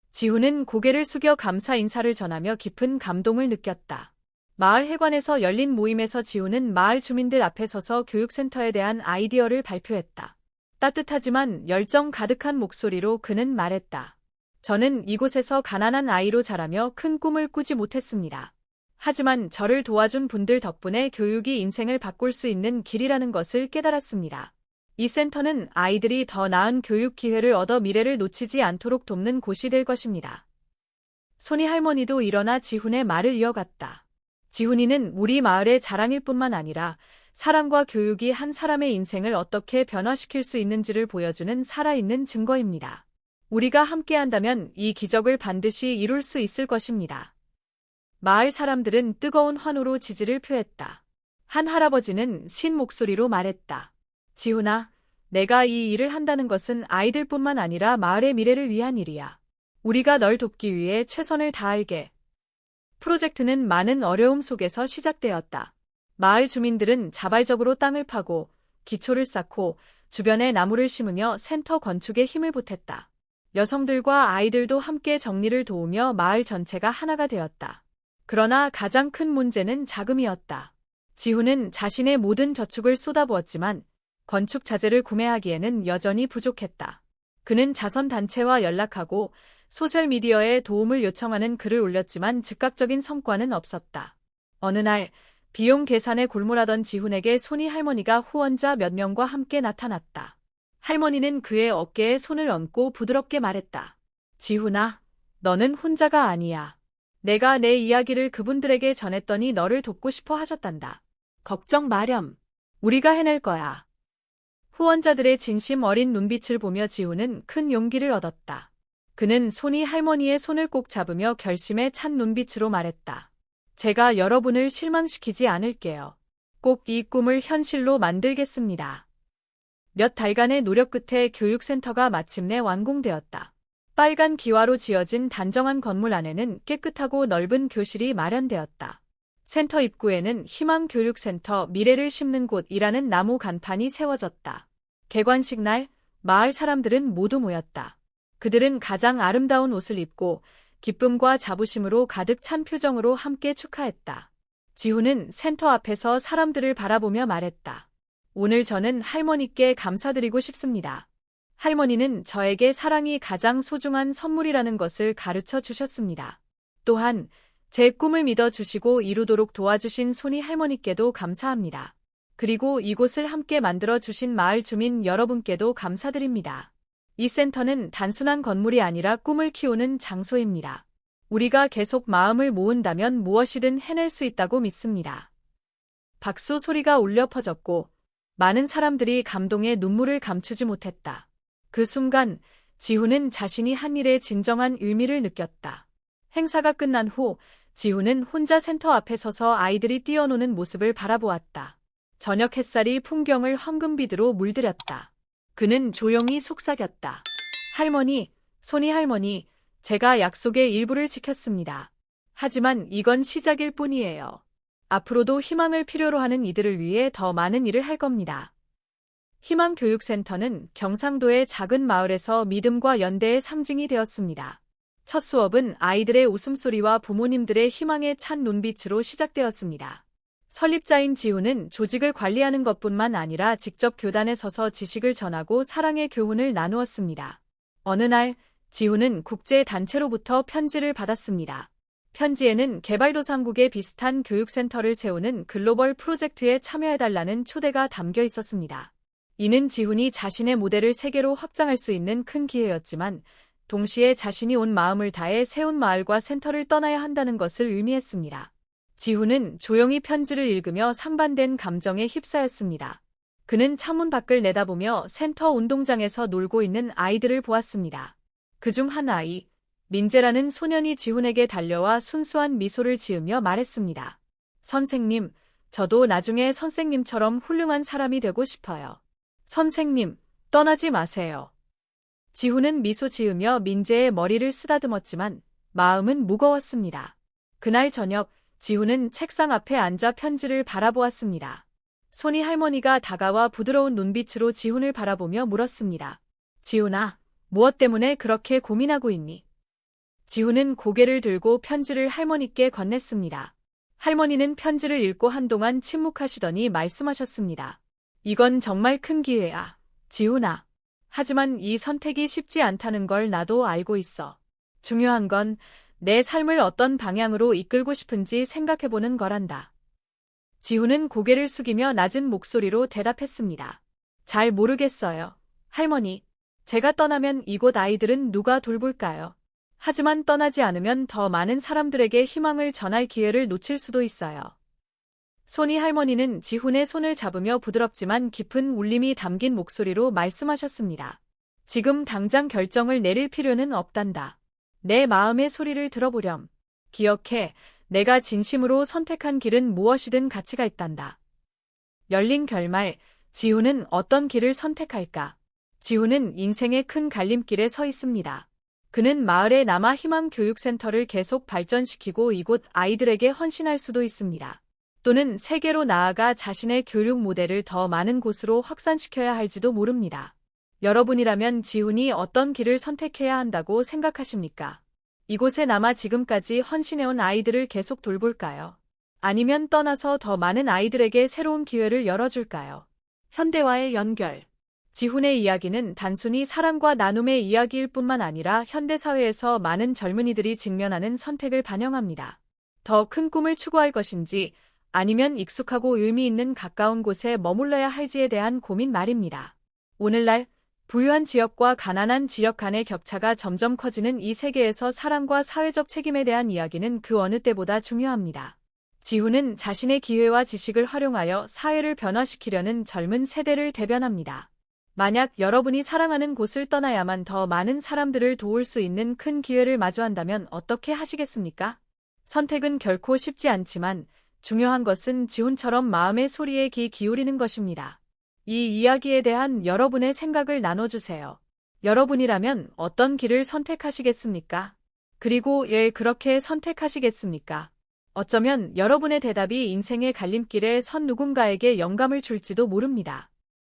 지훈은 고개를 숙여 감사 인사를 전하며 깊은 감동을 느꼈다. 마을 회관에서 열린 모임에서 지훈은 마을 주민들 앞에 서서 교육센터에 대한 아이디어를 발표했다. 따뜻하지만 열정 가득한 목소리로 그는 말했다. 저는 이곳에서 가난한 아이로 자라며 큰 꿈을 꾸지 못했습니다. 하지만 저를 도와준 분들 덕분에 교육이 인생을 바꿀 수 있는 길이라는 것을 깨달았습니다. 이 센터는 아이들이 더 나은 교육 기회를 얻어 미래를 놓치지 않도록 돕는 곳이 될 것입니다. 손이 할머니도 일어나 지훈의 말을 이어갔다. 지훈이는 우리 마을의 자랑일 뿐만 아니라 사랑과 교육이 한 사람의 인생을 어떻게 변화시킬 수 있는지를 보여주는 살아있는 증거입니다. 우리가 함께한다면 이 기적을 반드시 이룰 수 있을 것입니다. 마을 사람들은 뜨거운 환호로 지지를 표했다. 한 할아버지는 신 목소리로 말했다. 지훈아, 내가 이 일을 한다는 것은 아이들뿐만 아니라 마을의 미래를 위한 일이야. 우리가 널 돕기 위해 최선을 다할게. 프로젝트는 많은 어려움 속에서 시작되었다. 마을 주민들은 자발적으로 땅을 파고 기초를 쌓고 주변에 나무를 심으며 센터 건축에 힘을 보탰다. 여성들과 아이들도 함께 정리를 도우며 마을 전체가 하나가 되었다. 그러나 가장 큰 문제는 자금이었다. 지훈은 자신의 모든 저축을 쏟아부었지만 건축 자재를 구매하기에는 여전히 부족했다. 그는 자선단체와 연락하고 소셜미디어에 도움을 요청하는 글을 올렸지만 즉각적인 성과는 없었다. 어느 날 비용 계산에 골몰하던 지훈에게 손이 할머니가 후원자 몇 명과 함께 나타났다. 할머니는 그의 어깨에 손을 얹고 부드럽게 말했다. 지훈아, 너는 혼자가 아니야. 내가 내 이야기를 그분들에게 전했더니 너를 돕고 싶어 하셨단다. 걱정 마렴. 우리가 해낼 거야. 후원자들의 진심 어린 눈빛을 보며 지훈은 큰 용기를 얻었다. 그는 손이 할머니의 손을 꼭 잡으며 결심에 찬 눈빛으로 말했다. 제가 여러분을 실망시키지 않을게요. 꼭 이 꿈을 현실로 만들겠습니다. 몇 달간의 노력 끝에 교육센터가 마침내 완공되었다. 빨간 기와로 지어진 단정한 건물 안에는 깨끗하고 넓은 교실이 마련되었다. 센터 입구에는 희망교육센터 미래를 심는 곳이라는 나무 간판이 세워졌다. 개관식 날 마을 사람들은 모두 모였다. 그들은 가장 아름다운 옷을 입고 기쁨과 자부심으로 가득 찬 표정으로 함께 축하했다. 지훈은 센터 앞에서 사람들을 바라보며 말했다. 오늘 저는 할머니께 감사드리고 싶습니다. 할머니는 저에게 사랑이 가장 소중한 선물이라는 것을 가르쳐 주셨습니다. 또한 제 꿈을 믿어주시고 이루도록 도와주신 손이 할머니께도 감사합니다. 그리고 이곳을 함께 만들어주신 마을 주민 여러분께도 감사드립니다. 이 센터는 단순한 건물이 아니라 꿈을 키우는 장소입니다. 우리가 계속 마음을 모은다면 무엇이든 해낼 수 있다고 믿습니다. 박수 소리가 울려 퍼졌고 많은 사람들이 감동에 눈물을 감추지 못했다. 그 순간 지훈은 자신이 한 일의 진정한 의미를 느꼈다. 행사가 끝난 후 지훈은 혼자 센터 앞에 서서 아이들이 뛰어노는 모습을 바라보았다. 저녁 햇살이 풍경을 황금빛으로 물들였다. 그는 조용히 속삭였다. 할머니, 손이 할머니, 제가 약속의 일부를 지켰습니다. 하지만 이건 시작일 뿐이에요. 앞으로도 희망을 필요로 하는 이들을 위해 더 많은 일을 할 겁니다. 희망교육센터는 경상도의 작은 마을에서 믿음과 연대의 상징이 되었습니다. 첫 수업은 아이들의 웃음소리와 부모님들의 희망에 찬 눈빛으로 시작되었습니다. 설립자인 지훈은 조직을 관리하는 것뿐만 아니라 직접 교단에 서서 지식을 전하고 사랑의 교훈을 나누었습니다. 어느 날 지훈은 국제단체로부터 편지를 받았습니다. 편지에는 개발도상국에 비슷한 교육센터를 세우는 글로벌 프로젝트에 참여해달라는 초대가 담겨 있었습니다. 이는 지훈이 자신의 무대를 세계로 확장할 수 있는 큰 기회였지만 동시에 자신이 온 마음을 다해 세운 마을과 센터를 떠나야 한다는 것을 의미했습니다. 지훈은 조용히 편지를 읽으며 상반된 감정에 휩싸였습니다. 그는 창문 밖을 내다보며 센터 운동장에서 놀고 있는 아이들을 보았습니다. 그중 한 아이, 민재라는 소년이 지훈에게 달려와 순수한 미소를 지으며 말했습니다. 선생님, 저도 나중에 선생님처럼 훌륭한 사람이 되고 싶어요. 선생님, 떠나지 마세요. 지훈은 미소 지으며 민재의 머리를 쓰다듬었지만 마음은 무거웠습니다. 그날 저녁 지훈은 책상 앞에 앉아 편지를 바라보았습니다. 손이 할머니가 다가와 부드러운 눈빛으로 지훈을 바라보며 물었습니다. 지훈아, 무엇 때문에 그렇게 고민하고 있니? 지훈은 고개를 들고 편지를 할머니께 건넸습니다. 할머니는 편지를 읽고 한동안 침묵하시더니 말씀하셨습니다. 이건 정말 큰 기회야, 지훈아. 하지만 이 선택이 쉽지 않다는 걸 나도 알고 있어. 중요한 건 내 삶을 어떤 방향으로 이끌고 싶은지 생각해보는 거란다. 지훈은 고개를 숙이며 낮은 목소리로 대답했습니다. 잘 모르겠어요. 할머니, 제가 떠나면 이곳 아이들은 누가 돌볼까요? 하지만 떠나지 않으면 더 많은 사람들에게 희망을 전할 기회를 놓칠 수도 있어요. 손이 할머니는 지훈의 손을 잡으며 부드럽지만 깊은 울림이 담긴 목소리로 말씀하셨습니다. 지금 당장 결정을 내릴 필요는 없단다. 내 마음의 소리를 들어보렴. 기억해, 내가 진심으로 선택한 길은 무엇이든 가치가 있단다. 열린 결말, 지훈은 어떤 길을 선택할까? 지훈은 인생의 큰 갈림길에 서 있습니다. 그는 마을에 남아 희망교육센터를 계속 발전시키고 이곳 아이들에게 헌신할 수도 있습니다. 또는 세계로 나아가 자신의 교육 모델을 더 많은 곳으로 확산시켜야 할지도 모릅니다. 여러분이라면 지훈이 어떤 길을 선택해야 한다고 생각하십니까? 이곳에 남아 지금까지 헌신해온 아이들을 계속 돌볼까요? 아니면 떠나서 더 많은 아이들에게 새로운 기회를 열어줄까요? 현대와의 연결. 지훈의 이야기는 단순히 사랑과 나눔의 이야기일 뿐만 아니라 현대사회에서 많은 젊은이들이 직면하는 선택을 반영합니다. 더 큰 꿈을 추구할 것인지 아니면 익숙하고 의미 있는 가까운 곳에 머물러야 할지에 대한 고민 말입니다. 오늘날 부유한 지역과 가난한 지역 간의 격차가 점점 커지는 이 세계에서 사랑과 사회적 책임에 대한 이야기는 그 어느 때보다 중요합니다. 지훈은 자신의 기회와 지식을 활용하여 사회를 변화시키려는 젊은 세대를 대변합니다. 만약 여러분이 사랑하는 곳을 떠나야만 더 많은 사람들을 도울 수 있는 큰 기회를 마주한다면 어떻게 하시겠습니까? 선택은 결코 쉽지 않지만 중요한 것은 지훈처럼 마음의 소리에 귀 기울이는 것입니다. 이 이야기에 대한 여러분의 생각을 나눠주세요. 여러분이라면 어떤 길을 선택하시겠습니까? 그리고 왜 그렇게 선택하시겠습니까? 어쩌면 여러분의 대답이 인생의 갈림길에 선 누군가에게 영감을 줄지도 모릅니다.